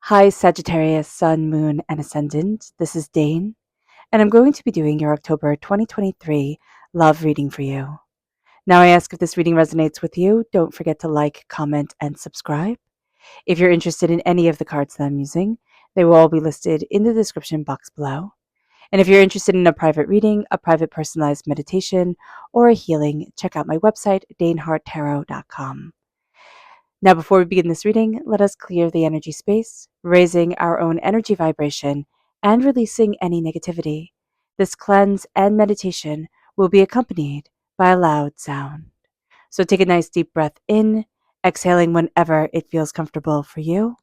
Hi, Sagittarius, Sun, Moon, and Ascendant. This is Dane, and I'm going to be doing your October 2023 love reading for you. Now, I ask if this reading resonates with you, don't forget to like, comment, and subscribe. If you're interested in any of the cards that I'm using, they will all be listed in the description box below. And if you're interested in a private reading, a private personalized meditation, or a healing, check out my website, daneharttarot.com. Now, before we begin this reading, let us clear the energy space, raising our own energy vibration and releasing any negativity. This cleanse and meditation will be accompanied by a loud sound. So take a nice deep breath in, exhaling whenever it feels comfortable for you.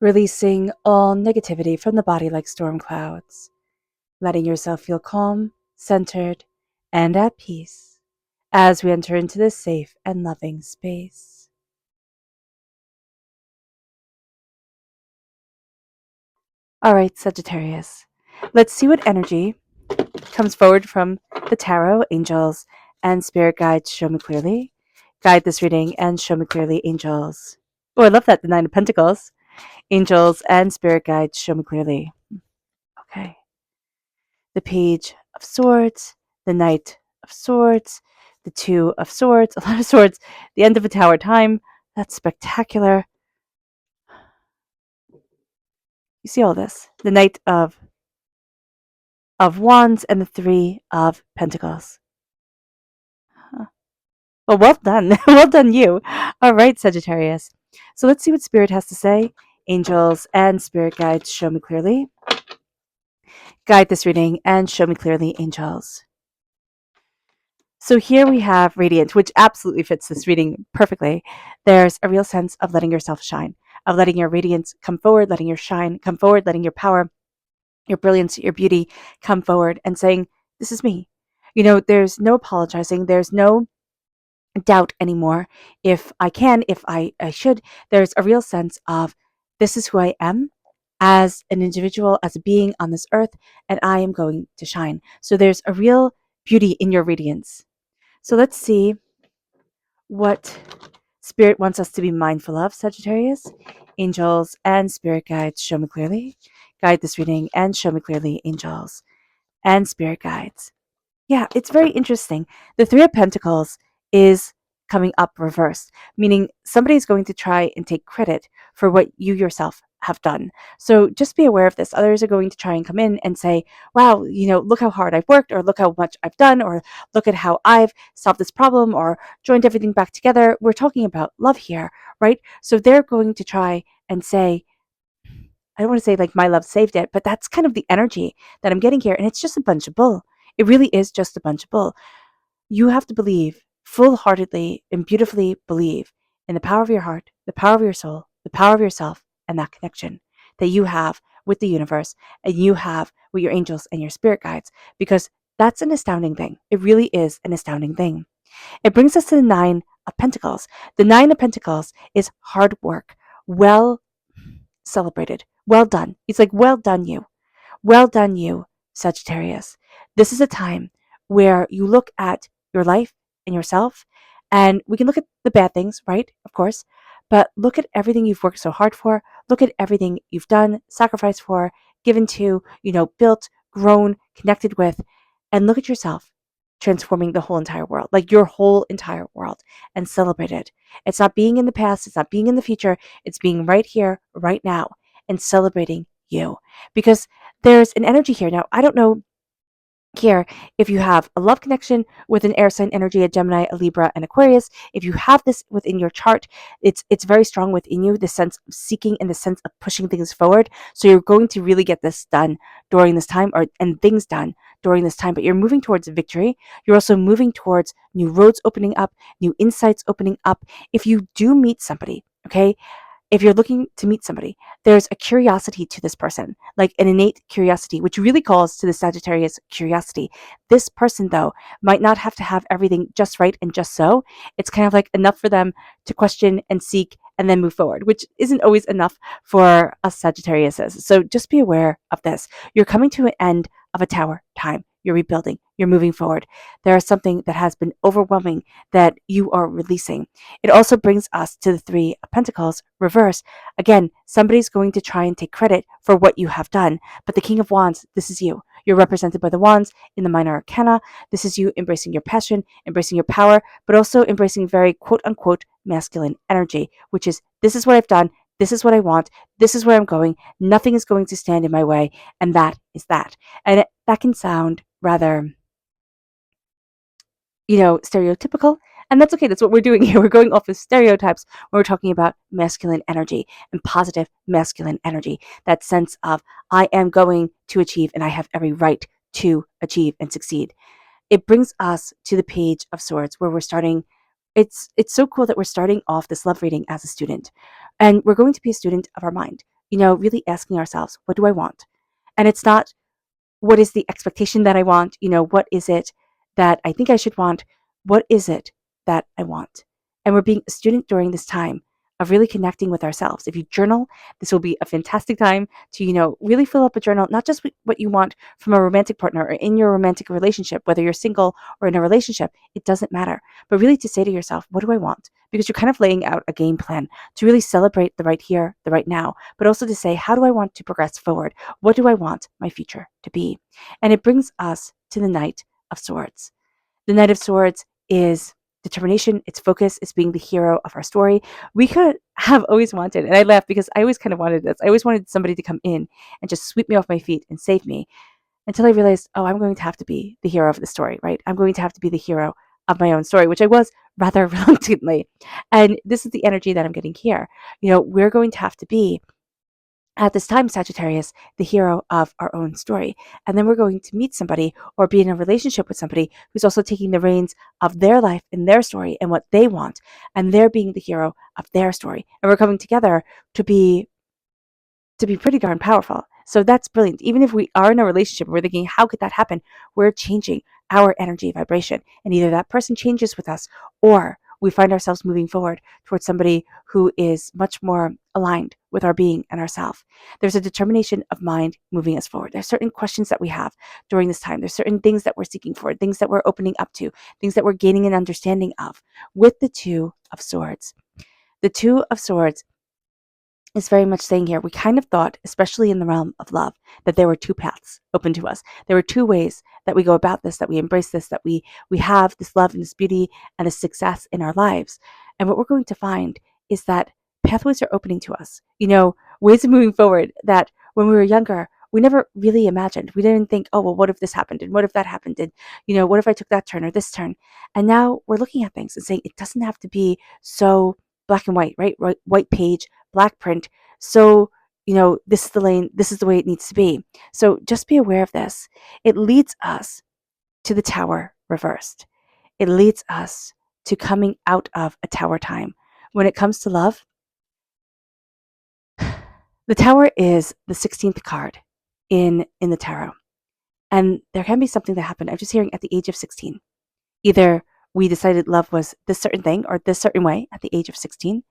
Releasing all negativity from the body like storm clouds, letting yourself feel calm, centered, and at peace as we enter into this safe and loving space. All right, Sagittarius, let's see what energy comes forward from the tarot, angels, and spirit guides. Show me clearly. Guide this reading and show me clearly, angels. Oh, I love that. The Nine of Pentacles. Angels and spirit guides. Show me clearly. Okay. The Page of Swords. The Knight of Swords. The Two of Swords. A lot of swords. The End of a Tower time. That's spectacular. You see all this. The Knight of Wands and the Three of Pentacles. Well done. Well done, you. All right, Sagittarius. So let's see what Spirit has to say. Angels and Spirit guides, show me clearly. Guide this reading and show me clearly, angels. So here we have Radiant, which absolutely fits this reading perfectly. There's a real sense of letting yourself shine, of letting your radiance come forward, letting your shine come forward, letting your power, your brilliance, your beauty come forward and saying, this is me. You know, there's no apologizing. There's no doubt anymore if I can, if I should. There's a real sense of this is who I am as an individual, as a being on this earth, and I am going to shine. So there's a real beauty in your radiance. So let's see what Spirit wants us to be mindful of, Sagittarius. Angels and Spirit guides, show me clearly. Guide this reading and show me clearly, angels and Spirit guides. Yeah, it's very interesting. The Three of Pentacles is coming up reversed, meaning somebody's going to try and take credit for what you yourself have done. So just be aware of this. Others are going to try and come in and say, wow, you know, look how hard I've worked, or look how much I've done, or look at how I've solved this problem or joined everything back together. We're talking about love here, right? So they're going to try and say, I don't want to say like my love saved it, but that's kind of the energy that I'm getting here. And it's just a bunch of bull. It really is just a bunch of bull. You have to believe full-heartedly and beautifully believe in the power of your heart, the power of your soul, the power of yourself, and that connection that you have with the universe and you have with your angels and your spirit guides, because that's an astounding thing. It really is an astounding thing. It brings us to the Nine of Pentacles. The Nine of Pentacles is hard work, well celebrated, well done. It's like, well done, you. Well done, you, Sagittarius. This is a time where you look at your life and yourself, and we can look at the bad things, right? Of course, but look at everything you've worked so hard for. Look at everything you've done, sacrificed for, given to, built, grown, connected with, and look at yourself transforming the whole entire world, like your whole entire world, and celebrate it. It's not being in the past, it's not being in the future, it's being right here, right now, and celebrating you. Because there's an energy here. Now, I don't know here if you have a love connection with an air sign energy, a Gemini, a Libra, and Aquarius. If you have this within your chart, it's very strong within you, the sense of seeking and the sense of pushing things forward. So you're going to really get this done during this time, and things done during this time, but you're moving towards victory. You're also moving towards new roads opening up, new insights opening up. If you do meet somebody, okay, if you're looking to meet somebody, there's a curiosity to this person, like an innate curiosity, which really calls to the Sagittarius curiosity. This person, though, might not have to have everything just right and just so. It's kind of like enough for them to question and seek and then move forward, which isn't always enough for us Sagittariuses. So just be aware of this. You're coming to an end of a tower time. You're rebuilding. You're moving forward. There is something that has been overwhelming that you are releasing. It also brings us to the Three of Pentacles reverse. Again, somebody's going to try and take credit for what you have done, but the King of Wands, this is you. You're represented by the wands in the minor arcana. This is you embracing your passion, embracing your power, but also embracing very quote unquote masculine energy, which is this is what I've done. This is what I want. This is where I'm going. Nothing is going to stand in my way. And that is that. And that can sound rather, stereotypical. And that's okay. That's what we're doing here. We're going off of stereotypes when we're talking about masculine energy and positive masculine energy. That sense of I am going to achieve and I have every right to achieve and succeed. It brings us to the Page of Swords where we're starting. It's so cool that we're starting off this love reading as a student. And we're going to be a student of our mind, really asking ourselves, what do I want? And it's not what is the expectation that I want? What is it that I think I should want? What is it that I want? And we're being a student during this time of really connecting with ourselves. If you journal, this will be a fantastic time to, really fill up a journal, not just what you want from a romantic partner or in your romantic relationship, whether you're single or in a relationship, it doesn't matter. But really to say to yourself, what do I want? Because you're kind of laying out a game plan to really celebrate the right here, the right now, but also to say, how do I want to progress forward? What do I want my future to be? And it brings us to the Knight of Swords. The Knight of Swords is determination, it's focus, it's being the hero of our story. We could have always wanted, and I laugh because I always kind of wanted this. I always wanted somebody to come in and just sweep me off my feet and save me until I realized, oh, I'm going to have to be the hero of the story, right? I'm going to have to be the hero of my own story, which I was rather reluctantly. And this is the energy that I'm getting here. We're going to have to be at this time, Sagittarius, the hero of our own story. And then we're going to meet somebody or be in a relationship with somebody who's also taking the reins of their life and their story and what they want. And they're being the hero of their story. And we're coming together to be pretty darn powerful. So that's brilliant. Even if we are in a relationship, we're thinking, how could that happen? We're changing our energy vibration. And either that person changes with us or we find ourselves moving forward towards somebody who is much more aligned with our being and ourself. There's a determination of mind moving us forward. There's certain questions that we have during this time. There's certain things that we're seeking for, things that we're opening up to, things that we're gaining an understanding of with the Two of Swords. The Two of Swords is very much saying here, we kind of thought, especially in the realm of love, that there were two paths open to us. There were two ways that we go about this, that we embrace this, that we have this love and this beauty and this success in our lives. And what we're going to find is that pathways are opening to us, ways of moving forward that when we were younger, we never really imagined. We didn't think, oh, well, what if this happened? And what if that happened? And, what if I took that turn or this turn? And now we're looking at things and saying, it doesn't have to be so black and white, right? White page, black print. So, this is the lane, this is the way it needs to be. So just be aware of this. It leads us to the Tower reversed. It leads us to coming out of a tower time. When it comes to love, the Tower is the 16th card in the tarot. And there can be something that happened. I'm just hearing at the age of 16. Either we decided love was this certain thing or this certain way at the age of 16,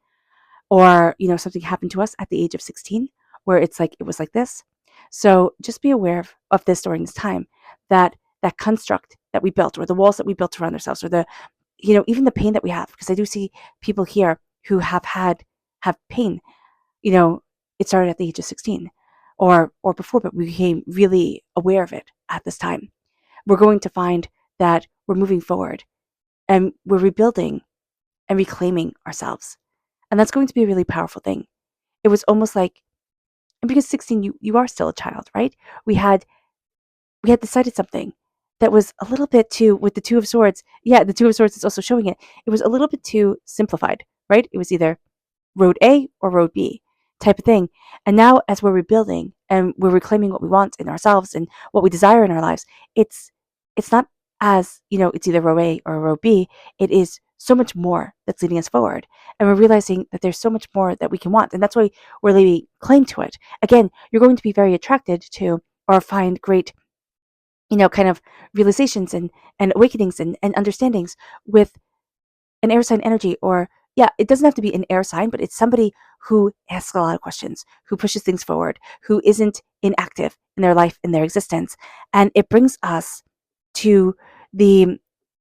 or something happened to us at the age of 16 where it's like it was like this. So just be aware of this during this time, that construct that we built or the walls that we built around ourselves or the even the pain that we have, because I do see people here who have pain. It started at the age of 16 or before, but we became really aware of it at this time. We're going to find that we're moving forward and we're rebuilding and reclaiming ourselves. And that's going to be a really powerful thing. It was almost like, and because 16, you are still a child, right? We had decided something that was a little bit too, with the Two of Swords. Yeah, the Two of Swords is also showing it. It was a little bit too simplified, right? It was either road A or road B. type of thing. And now as we're rebuilding and we're reclaiming what we want in ourselves and what we desire in our lives, it's not as, it's either row A or row B. It is so much more that's leading us forward. And we're realizing that there's so much more that we can want. And that's why we're laying claim to it. Again, you're going to be very attracted to or find great, kind of realizations and awakenings and understandings with an air sign energy, or yeah, it doesn't have to be an air sign, but it's somebody who asks a lot of questions, who pushes things forward, who isn't inactive in their life, in their existence. And it brings us to the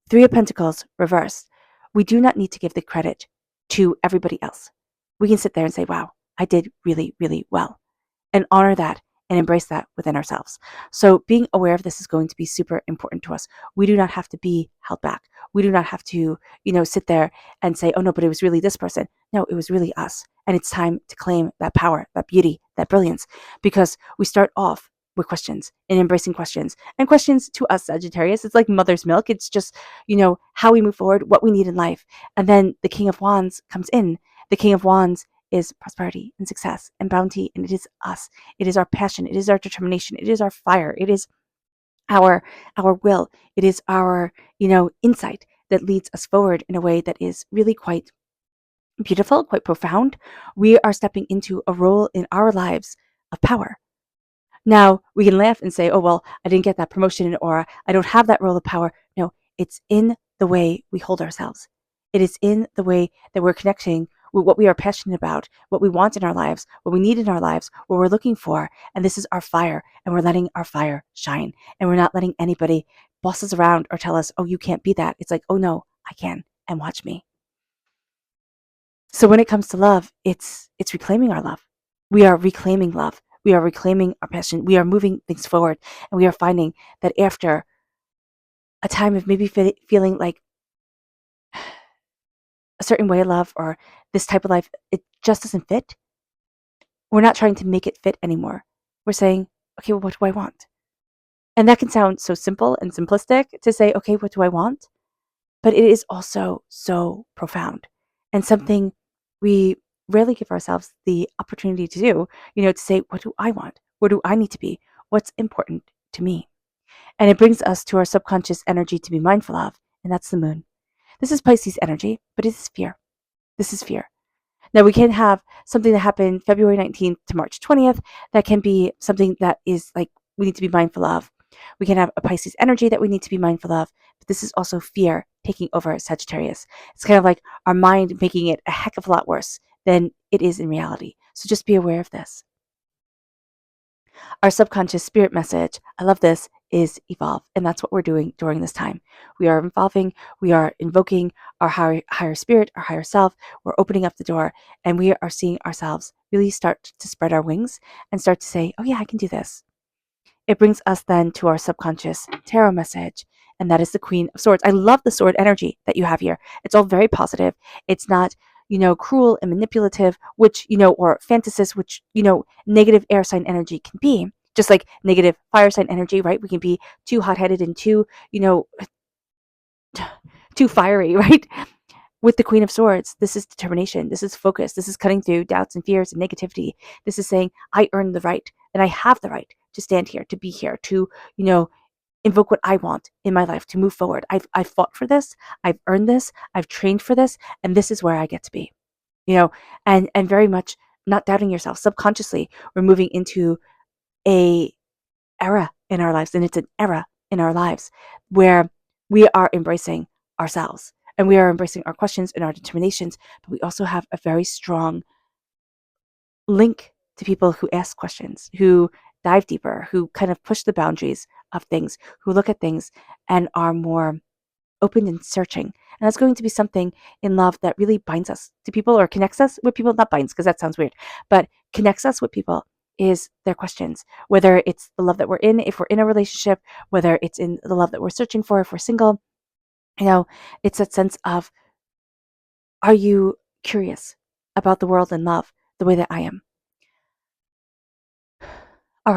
Three of Pentacles reversed. We do not need to give the credit to everybody else. We can sit there and say, wow, I did really, really well, and honor that and embrace that within ourselves. So being aware of this is going to be super important to us. We do not have to be held back. We do not have to, sit there and say, oh no, but it was really this person. No, it was really us. And it's time to claim that power, that beauty, that brilliance, because we start off with questions and embracing questions. And questions to us, Sagittarius, it's like mother's milk. It's just, how we move forward, what we need in life. And then the King of Wands comes in. The King of Wands is prosperity and success and bounty, and it is us. It is our passion. It is our determination. It is our fire. It is our will. It is our, insight that leads us forward in a way that is really quite beautiful, quite profound. We are stepping into a role in our lives of power. Now, we can laugh and say, oh, well, I didn't get that promotion, or I don't have that role of power. No, it's in the way we hold ourselves. It is in the way that we're connecting with what we are passionate about, what we want in our lives, what we need in our lives, what we're looking for. And this is our fire, and we're letting our fire shine. And we're not letting anybody boss us around or tell us, oh, you can't be that. It's like, oh, no, I can, and watch me. So when it comes to love, it's reclaiming our love. We are reclaiming love. We are reclaiming our passion. We are moving things forward. And we are finding that after a time of maybe feeling like a certain way of love or this type of life, it just doesn't fit. We're not trying to make it fit anymore. We're saying, okay, well, what do I want? And that can sound so simple and simplistic to say, okay, what do I want? But it is also so profound and something we rarely give ourselves the opportunity to do, to say, what do I want? Where do I need to be? What's important to me? And it brings us to our subconscious energy to be mindful of, and that's the moon. This is Pisces energy, but it is fear. This is fear. Now, we can have something that happened February 19th to March 20th that can be something that is like we need to be mindful of. We can have a Pisces energy that we need to be mindful of, but this is also fear taking over Sagittarius. It's kind of like our mind making it a heck of a lot worse than it is in reality. So just be aware of this. Our subconscious spirit message, I love this, is evolve. And that's what we're doing during this time. We are evolving, we are invoking our higher spirit, our higher self. We're opening up the door, and we are seeing ourselves really start to spread our wings and start to say, oh yeah, I can do this. It brings us then to our subconscious tarot message, and that is the Queen of Swords. I love the sword energy that you have here. It's all very positive. It's not, cruel and manipulative, which, or fantasist, which, negative air sign energy can be. Just like negative fire sign energy, right? We can be too hot-headed and too, too fiery, right? With the Queen of Swords, this is determination. This is focus. This is cutting through doubts and fears and negativity. This is saying, I earned the right, and I have the right to stand here, to be here, to, invoke what I want in my life, to move forward. I've fought for this. I've earned this. I've trained for this, and this is where I get to be. And very much not doubting yourself. Subconsciously, we're moving into a era in our lives, and it's an era in our lives where we are embracing ourselves, and we are embracing our questions and our determinations, but we also have a very strong link to people who ask questions, who dive deeper, who kind of push the boundaries of things, who look at things and are more open and searching. And that's going to be something in love that really binds us to people, or connects us with people, not binds, because that sounds weird, but connects us with people is their questions, whether it's the love that we're in, if we're in a relationship, whether it's in the love that we're searching for, if we're single. It's that sense of, are you curious about the world and love the way that I am? All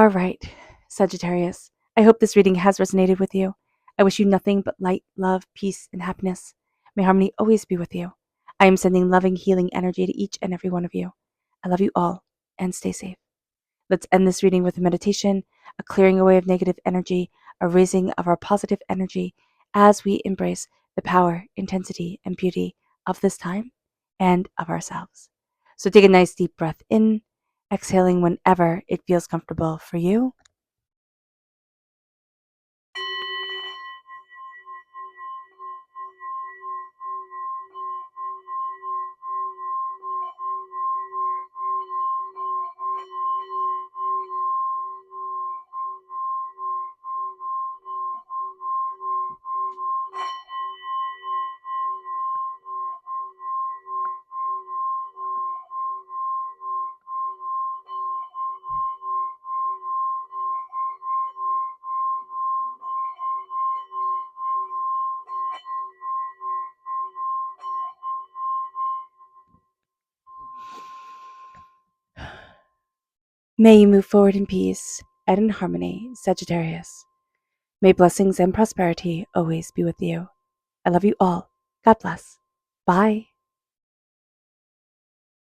right, Sagittarius. I hope this reading has resonated with you. I wish you nothing but light, love, peace, and happiness. May harmony always be with you. I am sending loving, healing energy to each and every one of you. I love you all, and stay safe. Let's end this reading with a meditation, a clearing away of negative energy, a raising of our positive energy as we embrace the power, intensity, and beauty of this time and of ourselves. So take a nice deep breath in, exhaling whenever it feels comfortable for you. May you move forward in peace and in harmony, Sagittarius. May blessings and prosperity always be with you. I love you all. God bless. Bye.